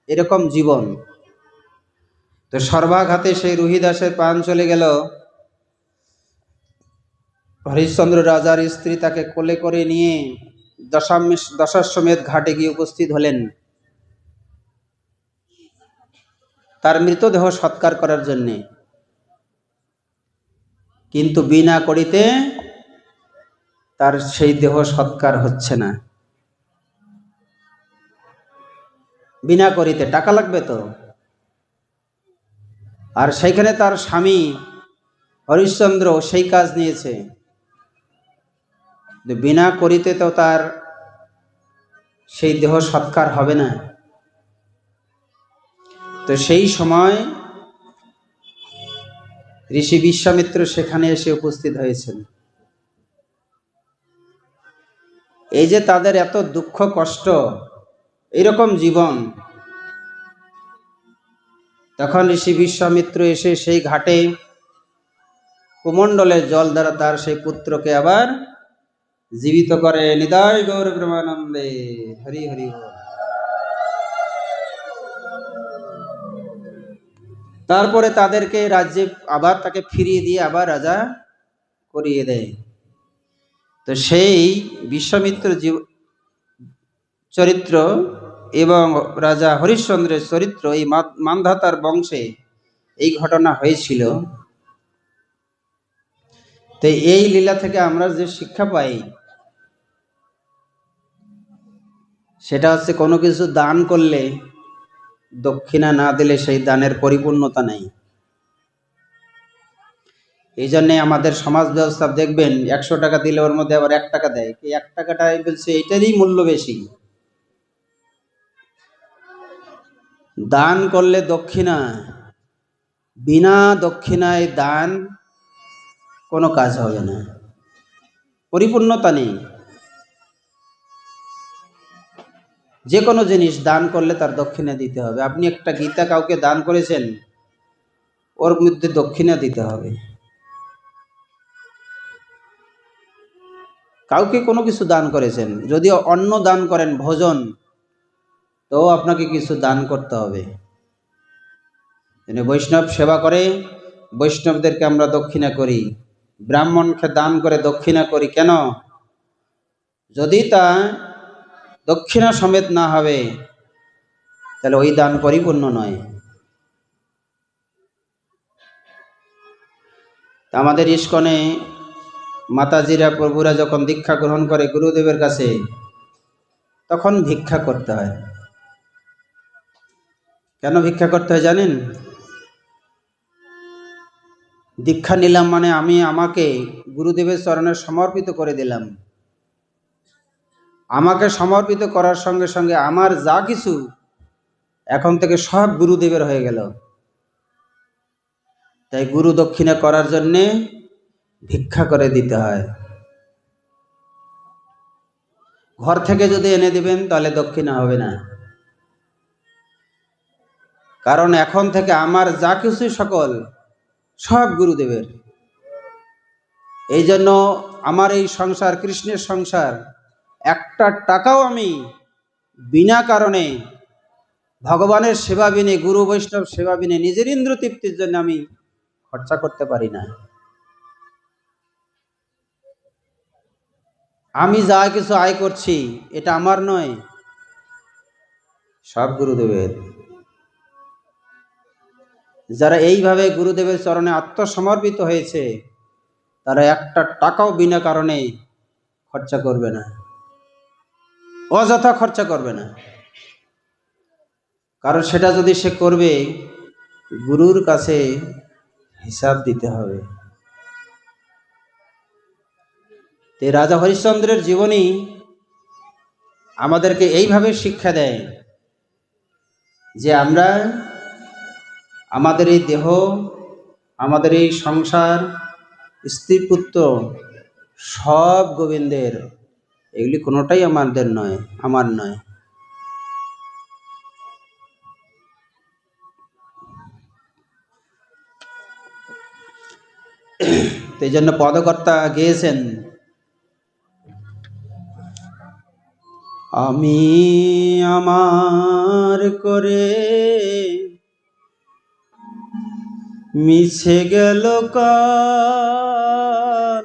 S1: এরকম জীবন। তো সর্বাঘাতে সেই রোহিদাসের প্রাণ চলে গেল। হরিশ্চন্দ্র রাজার স্ত্রী তাকে কোলে করে নিয়ে দশাশ্বমেধ ঘাটে গিয়ে উপস্থিত হলেন তার মৃতদেহ সৎকার করার জন্যে। কিন্তু বিনা করিতে তার সেই দেহ সৎকার হচ্ছে না। বিনা করিতে টাকা লাগবে তো। আর সেইখানে তার স্বামী হরিশ্চন্দ্র সেই কাজ নিয়েছে, বিনা করিতে তো তার সেই দেহ সৎকার হবে না। তো সেই সময় ঋষি বিশ্বামিত্র সেখানে এসে উপস্থিত হয়েছেন। এই যে তাদের এত দুঃখ কষ্ট, এরকম জীবন, তখন ঋষি বিশ্বামিত্র এসে সেই ঘাটে কুমণ্ডলের জল দ্বারা তার সেই পুত্রকে আবার জীবিত করে। নিতাই গৌর প্রেমানন্দে, হরি হরি বল। তারপরে তাদেরকে রাজ্যে আবার তাকে ফিরিয়ে দিয়ে আবার রাজা করিয়ে দেয়। তো সেই বিশ্বামিত্র চরিত্র এবং রাজা হরিশ্চন্দ্রের চরিত্র, এই মান্ধাতার বংশে এই ঘটনা হয়েছিল। তো এই লীলা থেকে আমরা যে শিক্ষা পাই, সেটা হচ্ছে কোনো কিছু দান করলে দক্ষিণা না দিলে সেই দানের পরিপূর্ণতা নেই। এই জন্যে আমাদের সমাজ ব্যবস্থা দেখবেন 100 টাকা দিলে ওর মধ্যে আবার 1 টাকা দেয়, এই 1 টাকাটাই বলছে এটারই মূল্য বেশি। দান করলে দক্ষিণা, বিনা দক্ষিণায় দান কোনো কাজ হবে না, পরিপূর্ণতা নেই। যে কোনো জিনিস দান করলে তার দক্ষিণা দিতে হবে। আপনি একটা গীতা কাউকে দান করেছেন, ওর মধ্যে দক্ষিণা দিতে হবে। কাউকে কোনো কিছু দান করেছেন, যদি অন্ন দান করেন, ভোজন, তো আপনাকে কিছু দান করতে হবে। বৈষ্ণব সেবা করে, বৈষ্ণবদেরকে আমরা দক্ষিণা করি, ব্রাহ্মণকে দান করে দক্ষিণা করি। কেন? যদি তা দক্ষিণা সমেত না হবে তাহলে ওই দান পরিপূর্ণ নয়। আমাদের ইস্কনে মাতাজিরা, প্রভুরা যখন দীক্ষা গ্রহণ করে গুরুদেবের কাছে, তখন ভিক্ষা করতে হয়। কেন ভিক্ষা করতে হয় জানেন? দীক্ষা নিলাম মানে আমি আমাকে গুরুদেবের চরণে সমর্পিত করে দিলাম। আমাকে সমর্পিত করার সঙ্গে সঙ্গে আমার যা কিছু এখন থেকে সব গুরুদেবের হয়ে গেল। তাই গুরু দক্ষিণা করার জন্যে ভিক্ষা করে দিতে হয়। ঘর থেকে যদি এনে দিবেন তাহলে দক্ষিণা হবে না, কারণ এখন থেকে আমার যা কিছু সকল সব গুরুদেবের। এই জন্য আমার এই সংসার, কৃষ্ণের সংসার, একটা টাকাও আমি বিনা কারণে ভগবানের সেবা বিনে, গুরু বৈষ্ণব সেবা বিনে, নিজের ইন্দ্র তৃপ্তির জন্য আমি খরচা করতে পারি না। আমি যা কিছু আয় করছি এটা আমার নয়, সব গুরুদেবের। যারা এইভাবে গুরুদেবের চরণে আত্মসমর্পিত হয়েছে, তারা একটা টাকাও বিনা কারণে খরচা করবে না, অযথা খরচা করবে না। কারণ সেটা যদি সে করবে, গুরুর কাছে হিসাব দিতে হবে। তো রাজা হরিশ্চন্দ্রের জীবনী আমাদেরকে এইভাবে শিক্ষা দেয় যে আমরা আমাদের এই দেহ, আমাদের এই সংসার, স্ত্রী পুত্র সব গোবিন্দের, এগুলি কোনোটাই আমাদের নয়, আমার নয়। এই জন্য পদকর্তা গেয়েছেন, আমি আমার করে মিছে গেল কাল,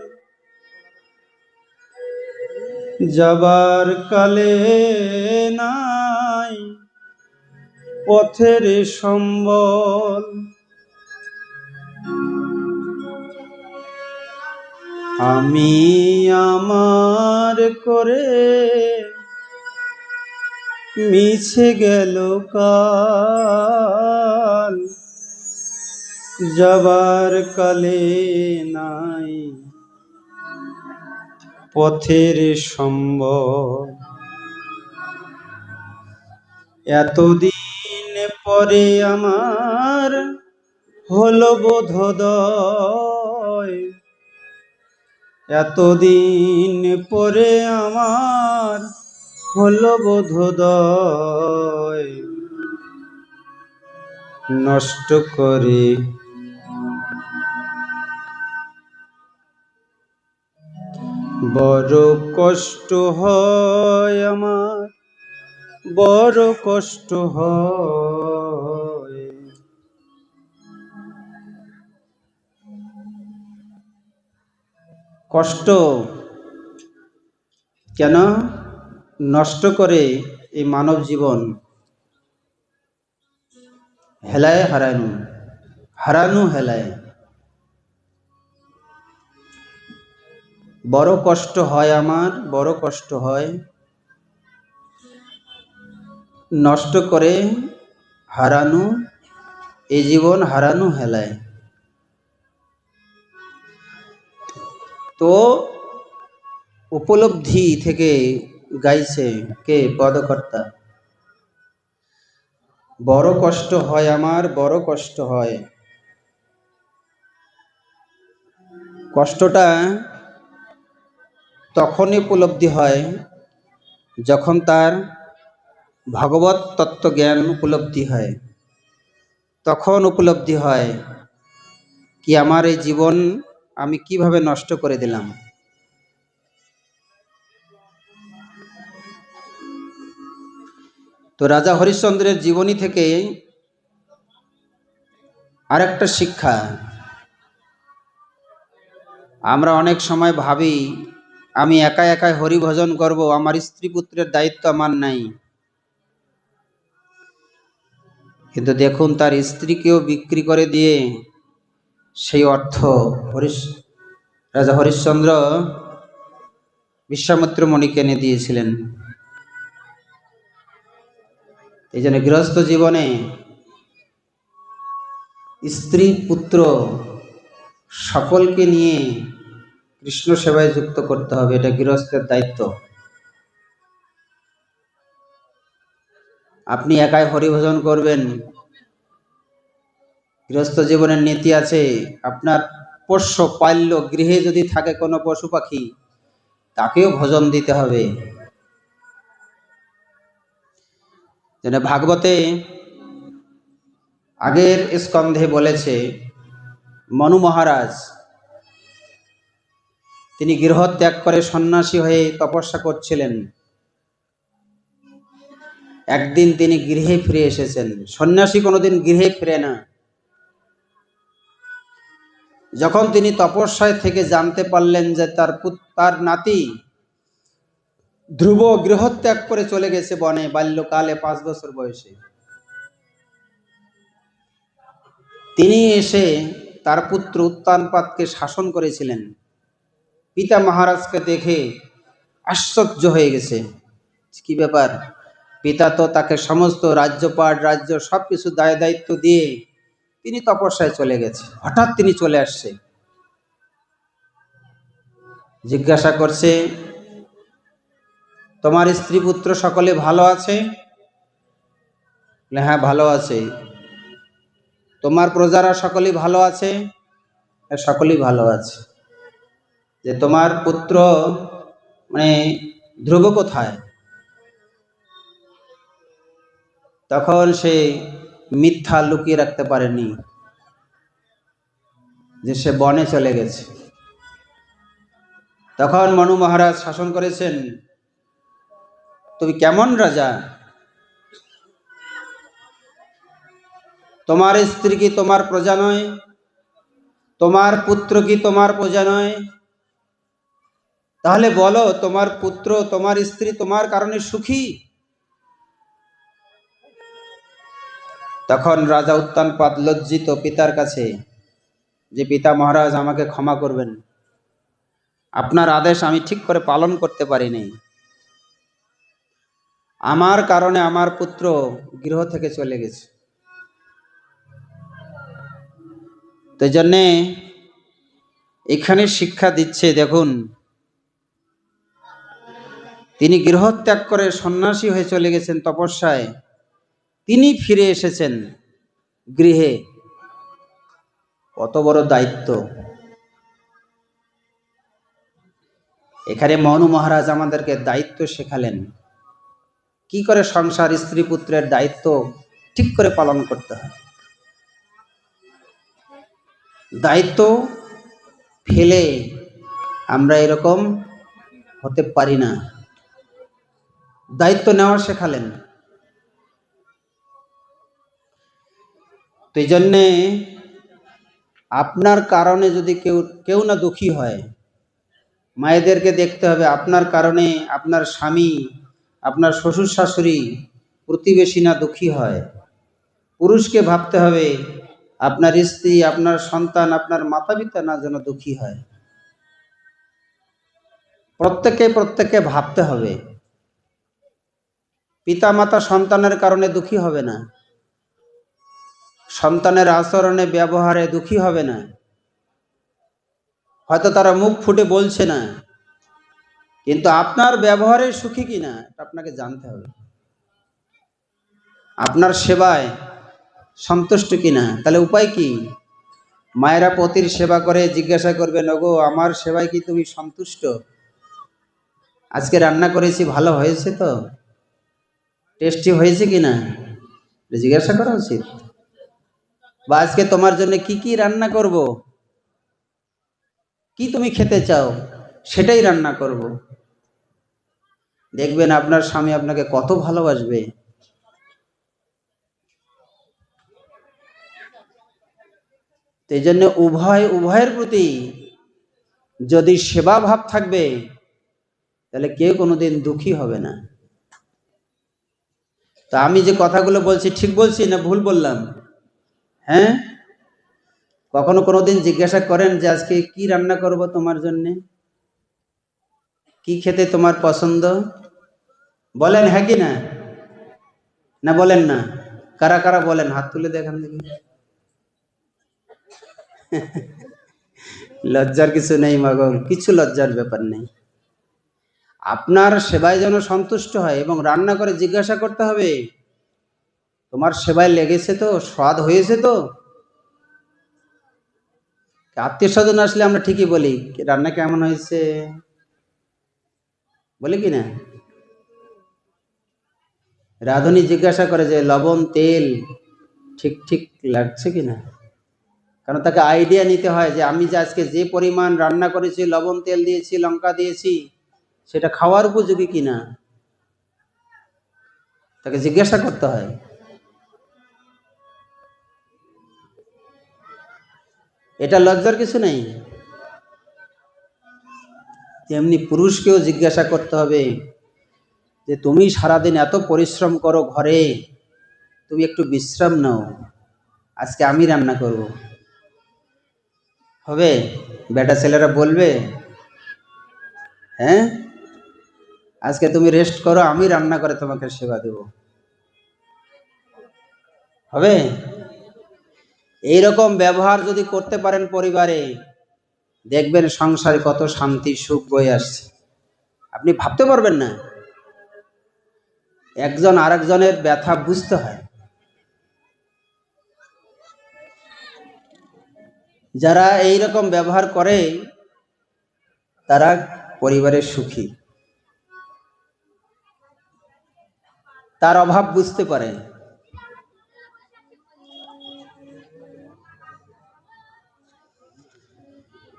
S1: যাবার কালে নাই পথের সম্বল। আমি আমার করে মিছে গেল কাল, যাবার কালে নাই পথের সম্বল। এতদিন পরে আমার হলো বোধোদয়, এতদিন পরে আমার হলো বোধোদয়, নষ্ট করে বড় কষ্ট হয় আমার, বড় কষ্ট হয়। কষ্ট কেন? নষ্ট করে এই মানব জীবন হেলায় হারানো, হারানো হেলায়। বড় কষ্ট হয় আমার, বড় কষ্ট হয়। নষ্ট করে হারানো, এই জীবন হারানো হেলায়। তো উপলব্ধি থেকে গাইছে কে? পদকর্তা। বড় কষ্ট হয় আমার, বড় কষ্ট হয়। কষ্টটা তখনই উপলব্ধি হয় যখন তার ভগবত তত্ত্ব জ্ঞান উপলব্ধি হয়। তখন উপলব্ধি হয় কি আমার এই জীবন আমি কিভাবে নষ্ট করে দিলাম। তো রাজা হরিশ্চন্দ্রের জীবনী থেকে আরেকটা শিক্ষা, আমরা অনেক সময় ভাবি আমি একা একাই হরি ভজন করব, আমার স্ত্রী পুত্রের দায়িত্ব আমার নাই। কিন্তু দেখুন তার স্ত্রীকেও বিক্রি করে দিয়ে সেই অর্থ রাজা হরিশ্চন্দ্র বিশ্বামিত্র মণিকে এনে দিয়েছিলেন। এই জন্য গৃহস্থ জীবনে স্ত্রী পুত্র সকলকে নিয়ে কৃষ্ণ সেবায় যুক্ত করতে হবে, এটা গৃহস্থের দায়িত্ব। আপনি একাই হরিভজন করবেন, গৃহস্থ জীবনের নীতি আছে, আপনার পোষ্য পাল্য গৃহে যদি থাকে কোনো পশু পাখি তাকেও ভোজন দিতে হবে। যেন ভাগবতে আগের স্কন্ধে বলেছে মনু মহারাজ তিনি গৃহ ত্যাগ করে সন্ন্যাসী হয়ে তপস্যা করছিলেন। একদিন তিনি গৃহে ফিরে এসেছেন। সন্ন্যাসী কোনোদিন গৃহে ফিরে না। যখন তিনি তপস্যায় থেকে জানতে পারলেন যে তার নাতি ধ্রুব গৃহত্যাগ করে চলে গেছে বনে বাল্যকালে 5 বছর বয়সে, তিনি এসে তার পুত্র উত্তানপাদকে শাসন করেছিলেন। পিতা মহারাজকে দেখে আশ্চর্য হয়ে গেছে, কি ব্যাপার, পিতা তো তাকে সমস্ত রাজ্যপাট রাজ্য সবকিছু দায় দায়িত্ব দিয়ে তিনি তপস্যায় চলে গেছে, হঠাৎ তিনি চলে আসছে। জিজ্ঞাসা করছে তোমার স্ত্রী পুত্র সকলে ভালো আছে? হ্যাঁ ভালো আছে। তোমার প্রজারা সকলেই ভালো আছে? হ্যাঁ সকলেই ভালো আছে। যে তোমার পুত্র মানে ধ্রুব কোথায়? তখন সে মিথ্যা লুকিয়ে রাখতে পারেনি যে সে বনে চলে গেছে। তখন মনু মহারাজ শাসন করেছেন, তুমি কেমন রাজা? তোমার স্ত্রী কি তোমার প্রজা নয়? তোমার পুত্র কি তোমার প্রজা নয়? তাহলে বলো তোমার পুত্র তোমার স্ত্রী তোমার কারণে সুখী? তখন রাজা উত্তানপাদ লজ্জিত পিতার কাছে যে পিতা মহারাজ আমাকে ক্ষমা করবেন, আপনার আদেশ আমি ঠিক করে পালন করতে পারিনি, আমার কারণে আমার পুত্র গৃহ থেকে চলে গেছে। তো জন্যে এখানে শিক্ষা দিচ্ছে, দেখুন তিনি গৃহত্যাগ করে সন্ন্যাসী হয়ে চলে গেছেন তপস্যায়, তিনি ফিরে এসেছেন গৃহে, কত বড় দায়িত্ব। এখানে মনু মহারাজ আমাদেরকে দায়িত্ব শেখালেন, কি করে সংসার স্ত্রী পুত্রের দায়িত্ব ঠিক করে পালন করতে হয়। দায়িত্ব ফেলে আমরা এরকম হতে পারি না, দায়িত্ব নেওয়া শেখালেন। তো এই জন্যে আপনার কারণে যদি কেউ না দুঃখী হয়, মায়েদেরকে দেখতে হবে আপনার কারণে আপনার স্বামী, আপনার শ্বশুর শাশুড়ি, প্রতিবেশী না দুঃখী হয়। পুরুষকে ভাবতে হবে আপনার স্ত্রী, আপনার সন্তান, আপনার মাতা পিতা না যেন দুঃখী হয়। প্রত্যেককে ভাবতে হবে। পিতা মাতা সন্তানের কারণে দুঃখী হবে না, সন্তানের আচরণে ব্যবহারে দুঃখী হবে না। হয়তো তারা মুখ ফুটে বলছে না, কিন্তু আপনার ব্যবহারে সুখী কিনা এটা আপনাকে জানতে হবে। আপনার সেবায় সন্তুষ্ট কিনা। তাহলে উপায় কি? মায়েরা পতির সেবা করে জিজ্ঞাসা করবেন, ওগো আমার সেবায় কি তুমি সন্তুষ্ট? আজকে রান্না করেছি ভালো হয়েছে তো, টেস্টি হয়েছে কিনা জিজ্ঞাসা করা উচিত। বা আজকে তোমার জন্য কি কি রান্না করব, কি তুমি খেতে চাও সেটাই রান্না করব। দেখবেন আপনার স্বামী আপনাকে কত ভালোবাসবে। এই জন্য উভয়ের প্রতি যদি সেবা ভাব থাকবে, তাহলে কেউ কোনোদিন দুঃখী হবে না। তা আমি যে কথাগুলো বলছি ঠিক বলছি না ভুল বললাম? হ্যাঁ, কখনো কোনোদিন জিজ্ঞাসা করেন যে আজকে কি রান্না করব তোমার জন্য, কি খেতে তোমার পছন্দ? বলেন হ্যাঁ কি না? না বলেন না? কারা কারা বলেন হাত তুলে দেখান দেখি। লজ্জার কিছু নেই মাগো, কিছু লজ্জার ব্যাপার নেই। আপনার সেবায় যেন সন্তুষ্ট হয় এবং রান্না করে জিজ্ঞাসা করতে হবে, তোমার সেবায় লেগেছে তো, স্বাদ হয়েছে তো। আত্মীয় স্বজন আসলে আমরা ঠিকই বলি রান্না কেমন হয়েছে, বলি কি না? রাঁধুনি জিজ্ঞাসা করে যে লবণ তেল ঠিক ঠিক লাগছে কিনা, কারণ তাকে আইডিয়া নিতে হয় যে আমি যে আজকে যে পরিমাণ রান্না করেছি, লবণ তেল দিয়েছি, লঙ্কা দিয়েছি, সেটা খাওয়ার উপযোগী কিনা তাকে জিজ্ঞাসা করতে হয়। এটা লজ্জার কিছু নেই। তেমনি পুরুষকেও জিজ্ঞাসা করতে হবে যে তুমি সারাদিন এত পরিশ্রম করো ঘরে, তুমি একটু বিশ্রাম নাও, আজকে আমি রান্না করব। হবে? বেটা ছেলেরা বলবে হ্যাঁ আজকে তুমি রেস্ট করো, আমি রান্না করে তোমাকে সেবা দেব? হবে? এইরকম ব্যবহার যদি করতে পারেন পরিবারে, দেখবেন সংসারে কত শান্তি সুখ বয়ে আসছে, আপনি ভাবতে পারবেন না। একজন আরেকজনের ব্যথা বুঝতে হয়। যারা এই রকম ব্যবহার করে তারা পরিবারের সুখী, তার অভাব বুঝতে পারে।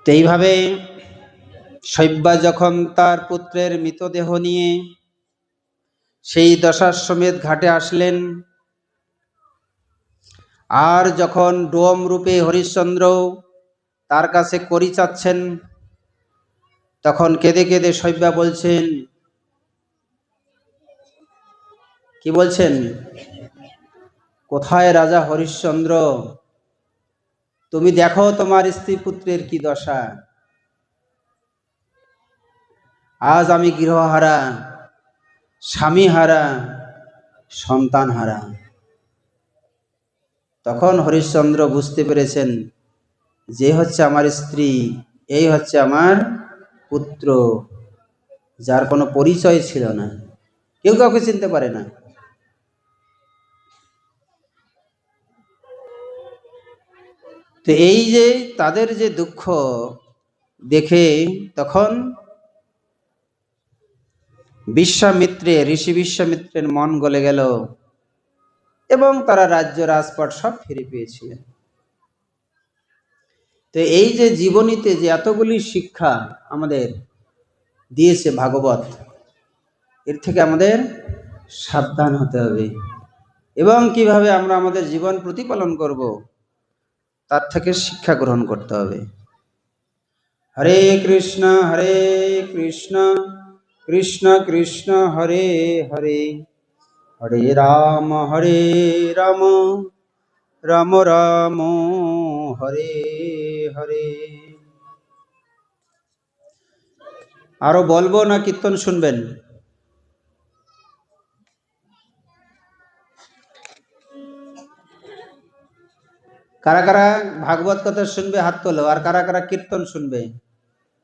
S1: তো এইভাবে শৈব্যা যখন তার পুত্রের মৃতদেহ নিয়ে সেই দশাশ্বমেধ ঘাটে আসলেন, আর যখন ডোম রূপে হরিশ্চন্দ্র তার কাছে করি চাচ্ছেন, তখন কেঁদে কেঁদে শৈব্যা বলছেন, কি বলছেন? কোথায় রাজা হরিশ্চন্দ্র, তুমি দেখো তোমার স্ত্রী পুত্রের কি দশা, আজ আমি গৃহহারা, স্বামী হারা, সন্তান হারা। তখন হরিশ্চন্দ্র বুঝতে পেরেছেন যে হচ্ছে আমার স্ত্রী, এই হচ্ছে আমার পুত্র, যার কোনো পরিচয় ছিল না, কেউ কাউকে চিনতে পারে না। তো এই যে তাদের যে দুঃখ দেখে তখন ঋষি বিশ্বামিত্রের মন গলে গেল এবং তারা রাজ্য রাজপাট সব ফিরে পেয়েছিলেন। তো এই যে জীবনীতে যে এতগুলি শিক্ষা আমাদের দিয়েছে ভাগবত, এর থেকে আমাদের সাবধান হতে হবে এবং কিভাবে আমরা আমাদের জীবন প্রতিপালন করব তার থেকে শিক্ষা গ্রহণ করতে হবে। হরে কৃষ্ণ কৃষ্ণ কৃষ্ণ হরে হরে, হরে রাম রাম রাম হরে হরে। আরো বলবো না কীর্তন শুনবেন? কারা কারা ভাগবত কথা শুনবে হাত তোলো। আর কারা কারা কীর্তন শুনবে?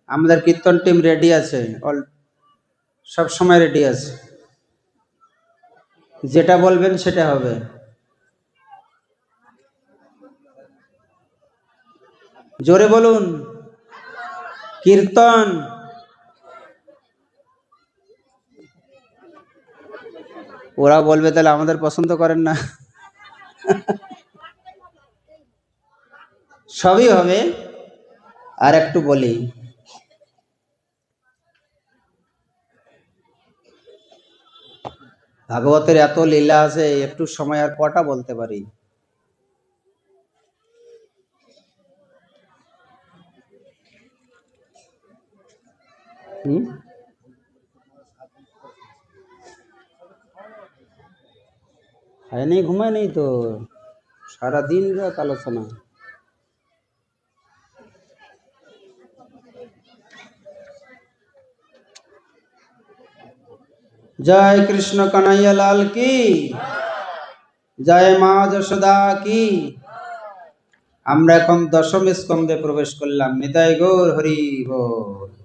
S1: আমাদের কীর্তন টিম রেডি আছে, সব সময় রেডি আছে, যেটা বলবেন সেটা হবে। জোরে বলুন, কীর্তন। ওরা বলবে তাহলে আমাদের পছন্দ করেন না। সবই হবে। আর একটু বলি, ভাগবতের এত লীলা আছে, একটু সময় আর কটা বলতে পারি। খায় নেই, ঘুমায় নেই তো, সারাদিন রাত আলোচনা। জয় কৃষ্ণ কানাইয়া লাল কি, জয় মা যশোদা কি। আমরা এখন দশম স্কন্ধে প্রবেশ করলাম। নিতাই গৌর হরি বল।